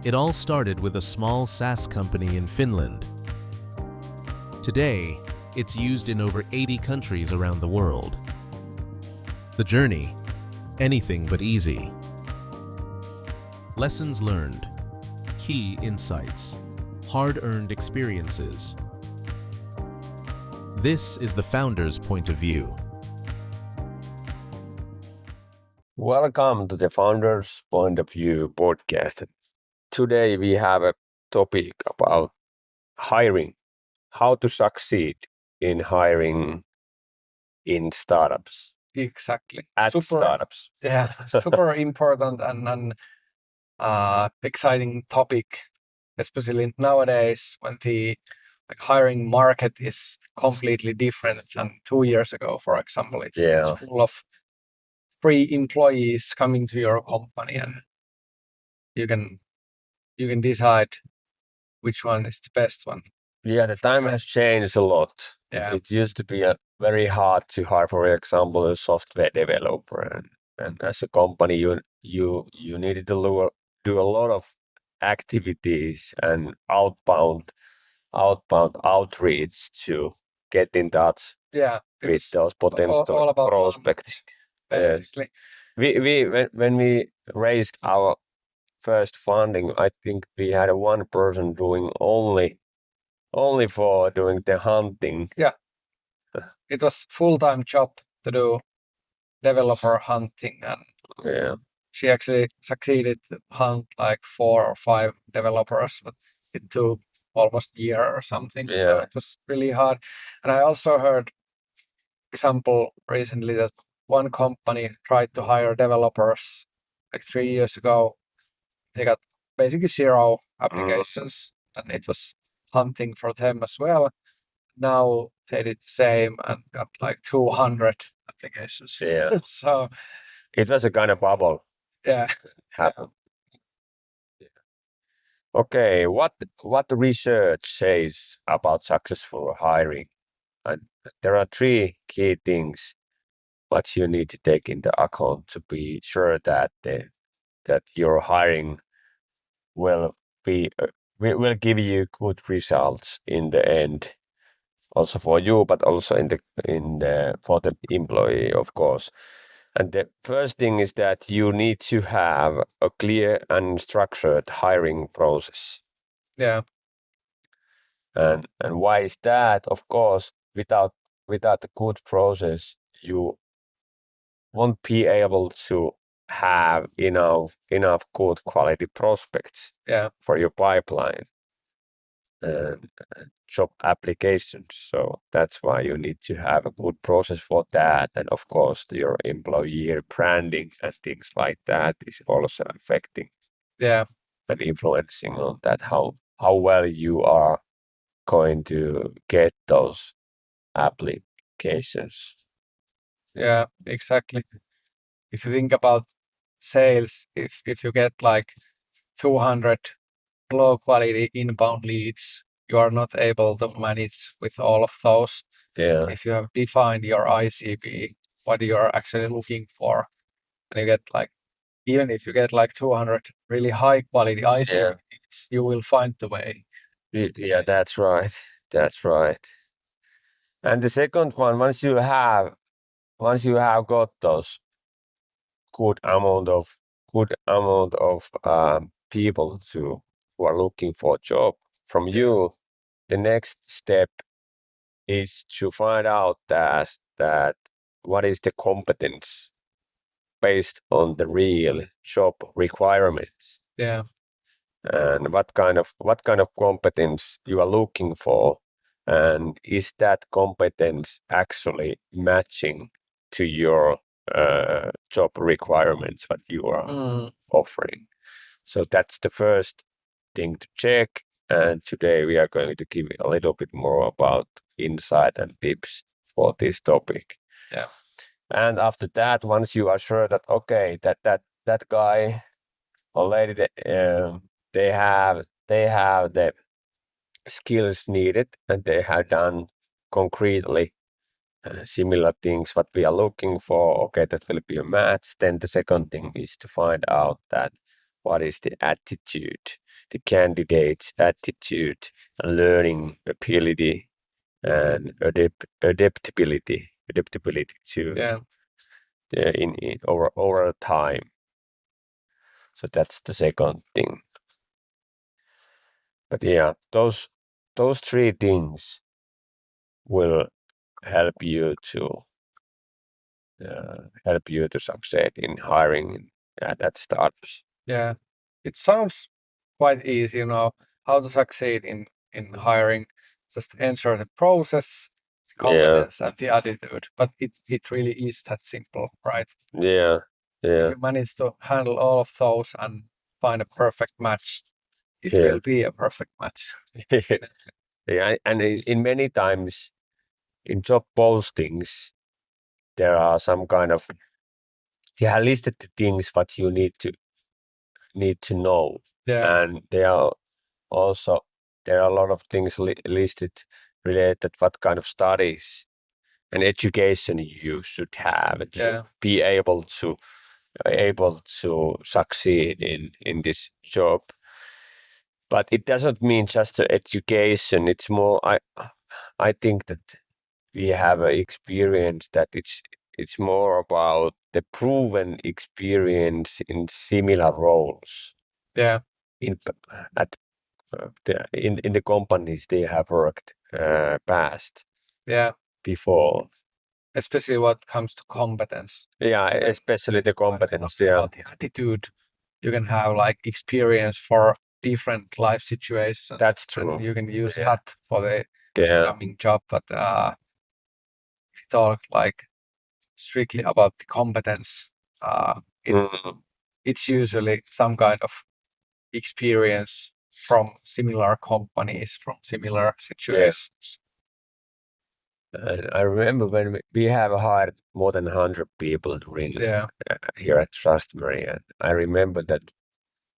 It all started with a small SaaS company in Finland. Today, it's used in over 80 countries around the world. The journey, anything but easy. Lessons learned, key insights, hard-earned experiences. This is the founder's point of view. Welcome to the Founder's Point of View podcast. Today we have a topic about hiring, how to succeed in hiring in startups. Exactly. Startups. Yeah, super important and exciting topic, especially nowadays when the hiring market is completely different than 2 years ago, for example. It's full of free employees coming to your company, and you can decide which one is the best one. Yeah, the time has changed a lot. Yeah. It used to be very hard to hire, for example, a software developer, and as a company, you needed to do a lot of activities and outbound outreach to get in touch with those potential all about prospects. basically. When we raised our first funding, I think we had one person doing only for doing the hunting. Yeah, it was full-time job to do developer hunting, and she actually succeeded to hunt like 4 or 5 developers, but it took almost a year or something. Yeah. So it was really hard. And I also heard example recently that one company tried to hire developers like 3 years ago. They got basically 0 applications, and it was hunting for them as well. Now they did the same and got like 200 applications. Yeah. So It was a kind of bubble. Yeah. Happened. Yeah. Okay, what the research says about successful hiring? And there are 3 key things what you need to take into account to be sure that that your hiring will give you good results in the end, also for you, but also for the employee, of course. And the first thing is that you need to have a clear and structured hiring process. Yeah. And why is that? Of course, without a good process, you won't be able to have enough good quality prospects for your pipeline and job applications. So that's why you need to have a good process for that. And of course, your employer branding and things like that is also affecting and influencing on that, how well you are going to get those applications. Yeah, exactly. If you think about sales, if you get like 200 low quality inbound leads, you are not able to manage with all of those. Yeah. If you have defined your ICP, what you are actually looking for, and you get like, even if you get like 200 really high quality ICP leads, you will find the way. Yeah, that's right. That's right. And the second one, once you have got those good amount of people who are looking for a job from you, the next step is to find out that what is the competence based on the real job requirements. Yeah. And what kind of competence you are looking for, and is that competence actually matching to your job requirements what you are offering? So that's the first thing to check, and today we are going to give a little bit more about insight and tips for this topic. Yeah. And after that, once you are sure that okay, that guy or lady, they have the skills needed, and they have done concretely similar things what we are looking for, okay, that will be a match. Then the second thing is to find out that what is the attitude, the candidate's attitude, and learning ability and adaptability to in over time. So that's the second thing. But yeah, those three things will help you to succeed in hiring at startups. Yeah, it sounds quite easy, how to succeed in hiring. Just ensure the process, competence, and the attitude. But it really is that simple, right? Yeah. If you manage to handle all of those and find a perfect match, it will be a perfect match. Yeah, and in many times in job postings, there are some kind of listed the things what you need to know, and there are a lot of things listed related what kind of studies and education you should have to be able to succeed in this job. But it doesn't mean just the education. It's more I think that we have an experience that it's more about the proven experience in similar roles. Yeah. In the companies they have worked past. Yeah. Before. Especially what comes to competence. Yeah, especially the competence. About the attitude, you can have like experience for different life situations. That's true. And you can use that for the incoming job. But if you talk like strictly about the competence, it's usually some kind of experience from similar companies, from similar situations. And I remember when we have hired more than 100 people during here at Trustmary, and I remember that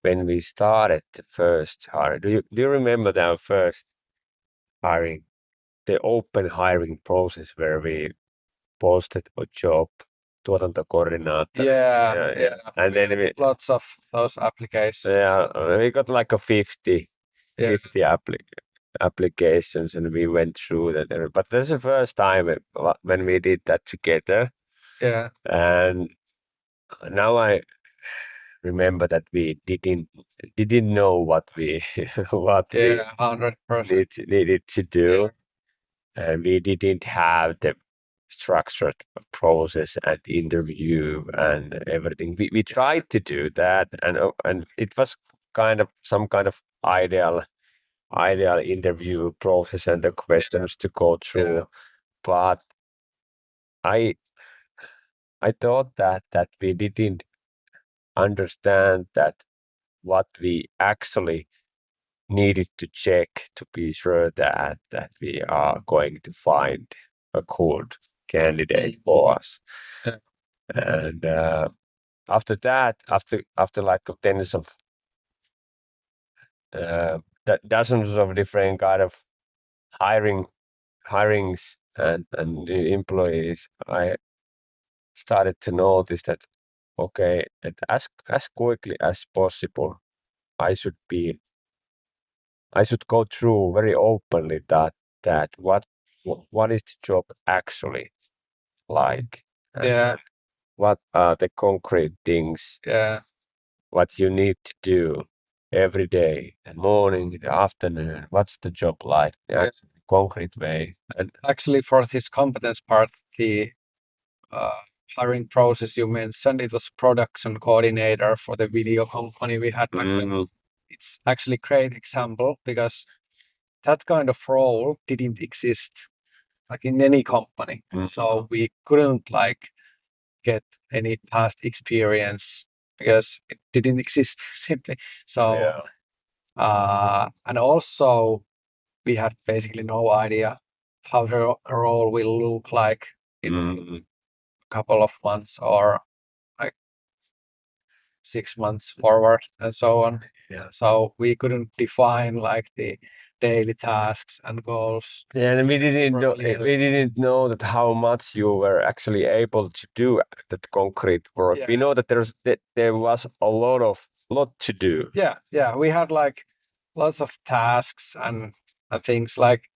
when we started the first hiring, do you remember our first hiring, the open hiring process where we posted a job, tuotantokoordinaattori? Yeah. And then we lots of those applications. Yeah, we got like a 50 applications, and we went through that. But that's the first time when we did that together. Yeah. And now I remember that we didn't know what we 100% needed to do, and we didn't have the structured process and interview and everything. We tried to do that, and it was kind of some kind of ideal interview process and the questions to go through. But I thought that we didn't understand that what we actually needed to check to be sure that we are going to find a good candidate for us. And after that, after like tens of dozens of different kind of hirings and employees, I started to notice that as quickly as possible, I should go through very openly that what is the job actually like, and what are the concrete things what you need to do every day, the morning, the afternoon, what's the job like, concrete way. And actually for this competence part, the hiring process you mentioned, it was production coordinator for the video company we had back then. It's actually a great example because that kind of role didn't exist like in any company. So we couldn't like get any past experience because it didn't exist simply. So and also we had basically no idea how the role will look like in a couple of months or like 6 months forward and so on. So we couldn't define like the daily tasks and goals. And we didn't know that how much you were actually able to do that concrete work. We know that there was a lot of lot to do. Yeah. We had like lots of tasks and things. Like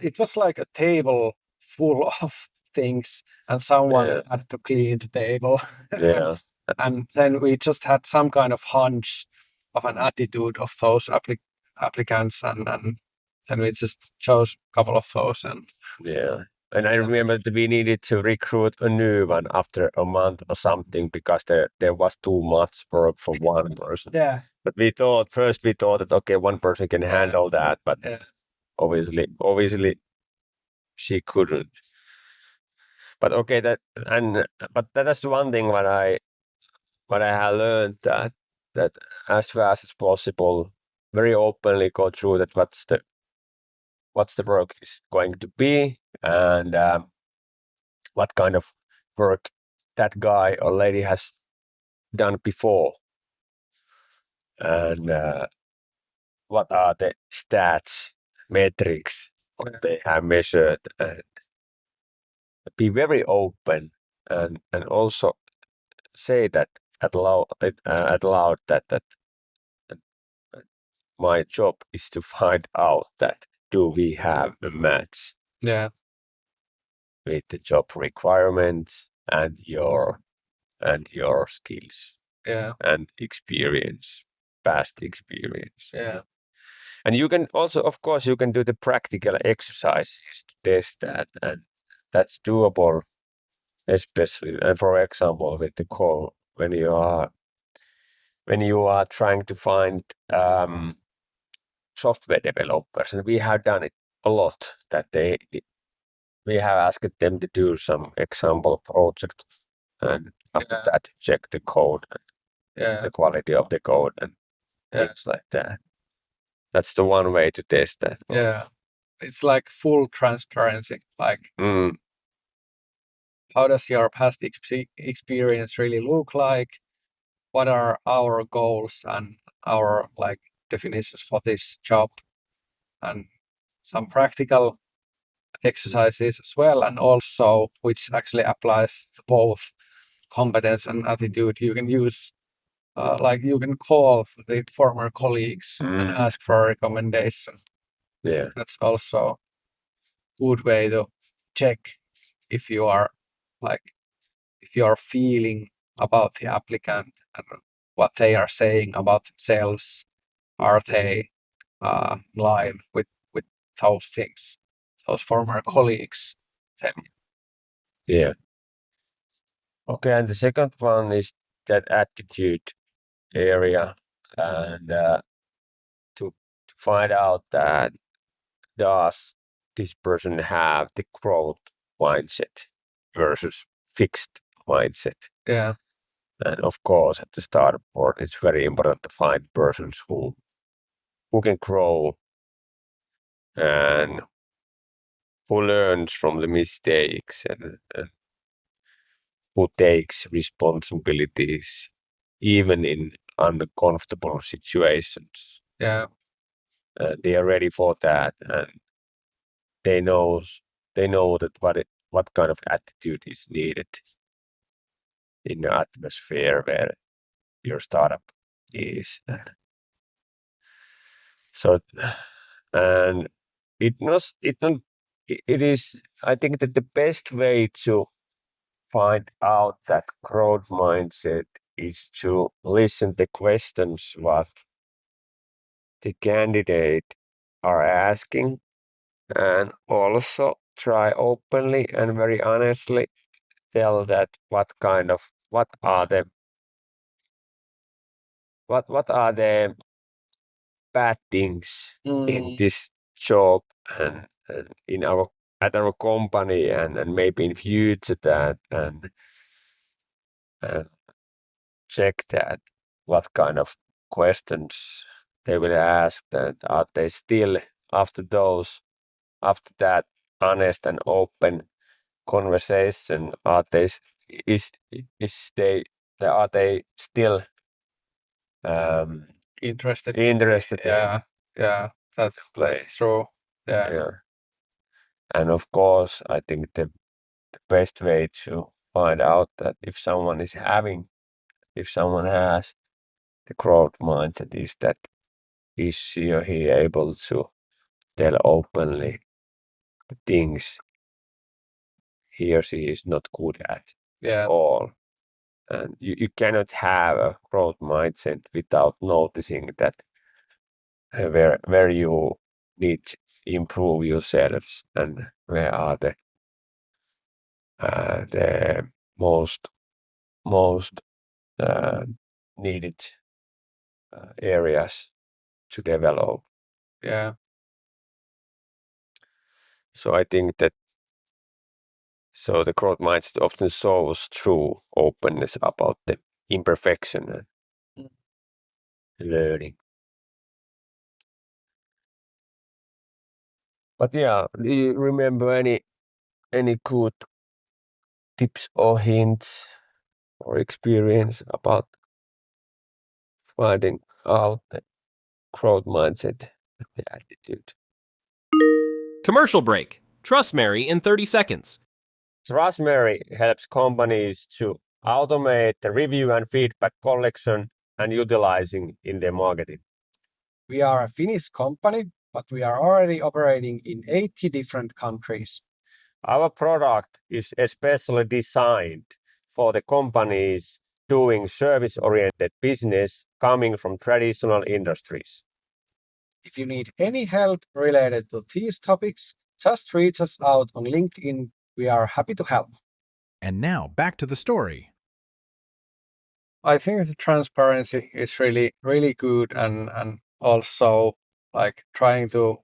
it was like a table full of things, and someone Yeah. had to clean the table. Yeah. And then we just had some kind of hunch of an attitude of those applicants, and then we just chose a couple of those. And Yeah. And I remember that we needed to recruit a new one after a month or something because there was too much work for one person. yeah, But we thought that okay, one person can handle that, but yeah, obviously she couldn't. But okay, but that's the one thing what I have learned, that as fast as possible, very openly go through that what's the work is going to be, and what kind of work that guy or lady has done before, and what are the stats, metrics, what they have measured, and be very open, and also say that out loud that my job is to find out that do we have a match yeah, with the job requirements and your skills yeah, and experience, past experience. yeah, And you can also, of course, you can do the practical exercises to test that, and that's doable, especially, and for example, with the call when you are trying to find software developers, and we have done it a lot. That we have asked them to do some example project, and after that check the code and yeah, the quality of the code and things like that. That's the one way to test that. yeah. It's like full transparency. Like, Mm, how does your past experience really look like? What are our goals and our like definitions for this job, and some practical exercises as well, and also which actually applies to both competence and attitude. You can use like you can call the former colleagues and ask for a recommendation. yeah, That's also good way to check if you are like if you are feeling about the applicant and what they are saying about themselves. Are they in line with those things those former colleagues tell you? yeah. Okay, and the second one is that attitude area, and to find out that does this person have the growth mindset versus fixed mindset. Yeah, And of course, at the startup board, it's very important to find persons who can grow and who learns from the mistakes, and who takes responsibilities even in uncomfortable situations. yeah, They are ready for that, and they know that what kind of attitude is needed in the atmosphere where your startup is. So, and it is, I think that the best way to find out that growth mindset is to listen to questions what the candidate are asking, and also try openly and very honestly tell that what are the bad things in this job, and in our at our company, and maybe in future that, and check that what kind of questions they will ask, and are they still after that honest and open conversation, are they is they are they still interested interested in yeah, that's place. true. Yeah, Yeah. And of course, I think the best way to find out that if someone has the growth mindset is that is she or he able to tell openly the things he or she is not good at all. And you cannot have a growth mindset without noticing that where you need to improve yourselves and where are the most needed areas to develop. Yeah. So I think that the growth mindset often shows true openness about the imperfection and learning. But yeah, do you remember any good tips or hints or experience about finding out the growth mindset, the attitude? Commercial break. Trustmary in 30 seconds. Trustmary helps companies to automate the review and feedback collection and utilizing in their marketing. We are a Finnish company, but we are already operating in 80 different countries. Our product is especially designed for the companies doing service-oriented business coming from traditional industries. If you need any help related to these topics, just reach us out on LinkedIn. We are happy to help. And now back to the story. I think the transparency is really, really good, and also like trying to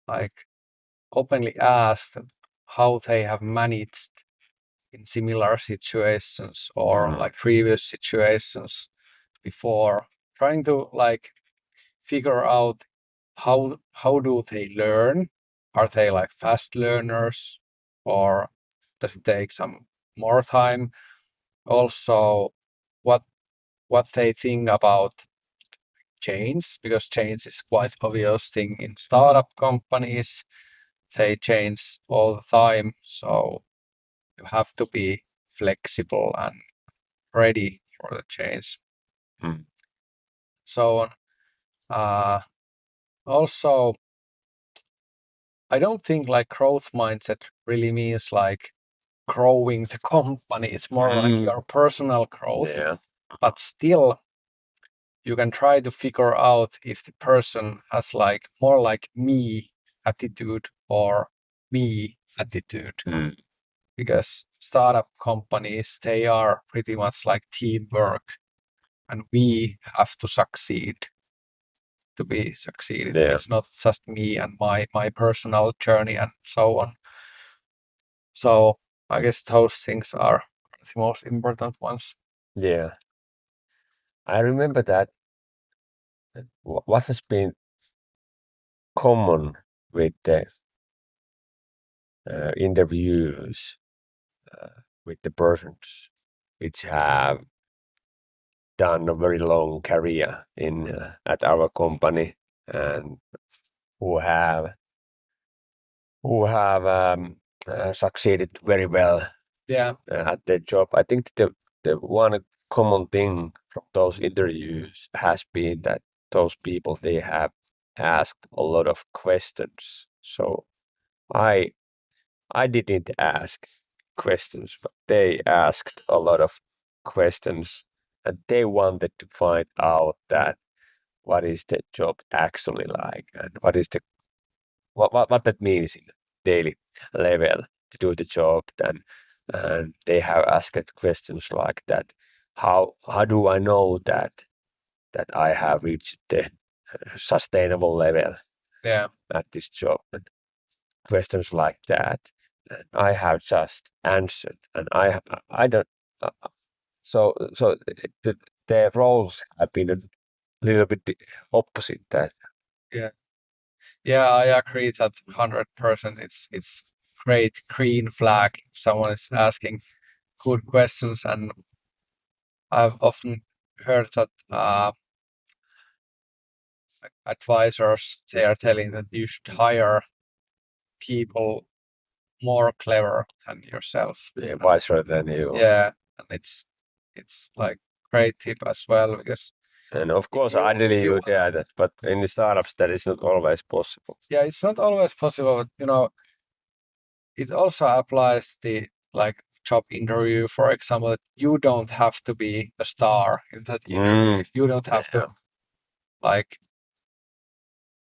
like openly ask how they have managed in similar situations or like previous situations before, trying to like figure out how do they learn. Are they like fast learners, or does it take some more time? Also, what they think about change, because change is quite obvious thing in startup companies. They change all the time, so you have to be flexible and ready for the change. So also, I don't think like growth mindset really means like growing the company. It's more like your personal growth. Yeah. But still, you can try to figure out if the person has like more like me attitude or me attitude. Because startup companies, they are pretty much like teamwork, and we have to succeed to be succeeded. Yeah. It's not just me and my personal journey and so on. So I guess those things are the most important ones. Yeah. I remember that what has been common with the interviews with the persons which have done a very long career in at our company and who have succeeded very well at their job. I think the one common thing from those interviews has been that those people, they have asked a lot of questions. So I didn't ask questions, but they asked a lot of questions, and they wanted to find out that what is the job actually like and what is the what that means in daily level to do the job. And they have asked questions like that. How do I know that I have reached the sustainable level at this job? And questions like that. And I have just answered, and I don't. So their roles have been a little bit opposite that. Yeah, I agree that 100%. It's great green flag if someone is asking good questions, and I've often heard that advisors, they are telling that you should hire people more clever than yourself. Wiser than you. Yeah, and it's like great tip as well, because And of course, you- ideally if you you do that, but in the startups that is not always possible. yeah, it's not always possible, but it also applies the like job interview, for example, that you don't have to be the star in that interview. You don't have to like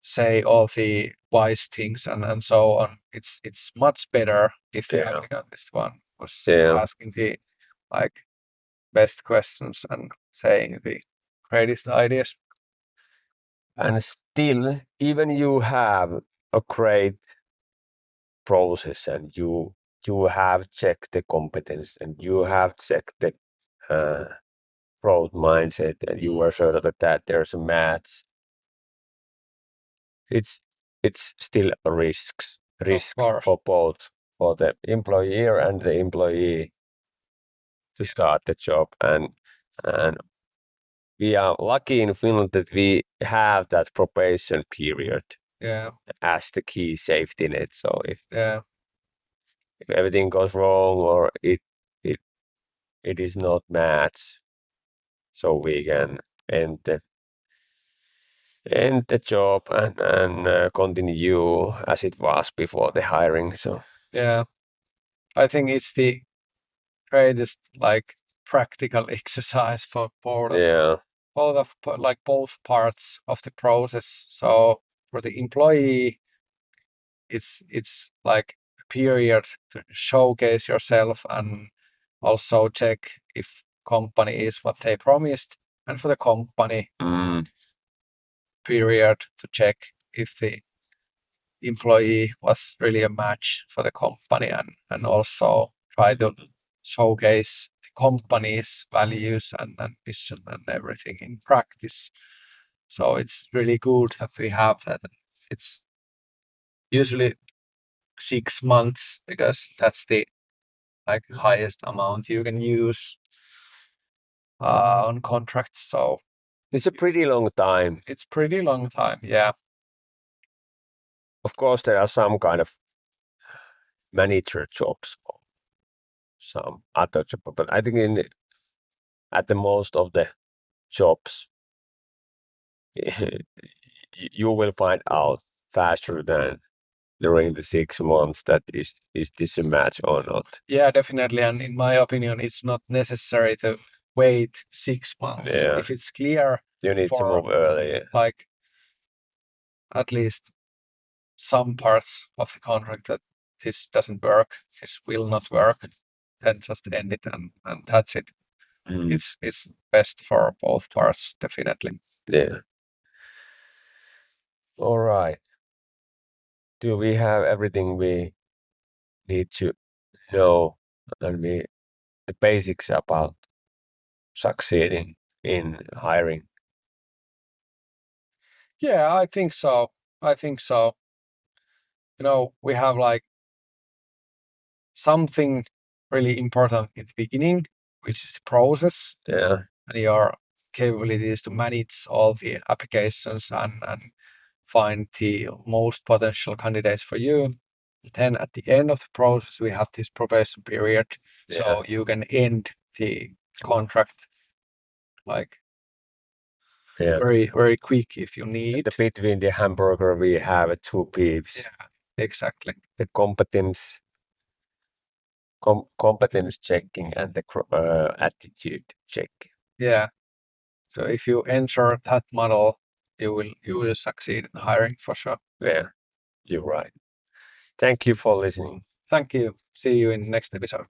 say all the wise things and so on. It's much better if the applicant is the one who's asking the like best questions and saying the greatest ideas. And still, even you have a great process and you have checked the competence and you have checked the growth mindset and you are sure that there's a match. It's still a risk for both, for the employer and the employee to start the job, and we are lucky in Finland that we have that probation period as the key safety net. So if everything goes wrong or it is not match, so we can end the job and continue as it was before the hiring. So I think it's the greatest like practical exercise for both parts of the process. So for the employee, it's like a period to showcase yourself and also check if company is what they promised, and for the company, period to check if the employee was really a match for the company, and also try to showcase the company's values and vision and everything in practice. So it's really good that we have that. It's usually 6 months because that's the like highest amount you can use on contracts. So it's a pretty long time. It's pretty long time, yeah. Of course, there are some kind of manager jobs, or some other job, but I think at the most of the jobs, you will find out faster than during the 6 months that is this a match or not. Yeah, definitely. And in my opinion, it's not necessary to wait 6 months. Yeah. If it's clear, You need to move early. like at least some parts of the contract that this doesn't work, this will not work, then just end it and that's it. It's best for both parts, definitely. Yeah. All right. Do we have everything we need to know and the basics about succeeding in hiring? Yeah, I think so. We have like something really important in the beginning, which is the process. Yeah. And your capabilities to manage all the applications and find the most potential candidates for you. Then at the end of the process, we have this probation period. So you can end the contract like very, very quick if you need. Between the hamburger, we have 2 POVs. Yeah, exactly. The competence checking and the attitude check. Yeah. So if you enter that model, you will succeed in hiring for sure. Yeah, you're right. Thank you for listening. Thank you. See you in next episode.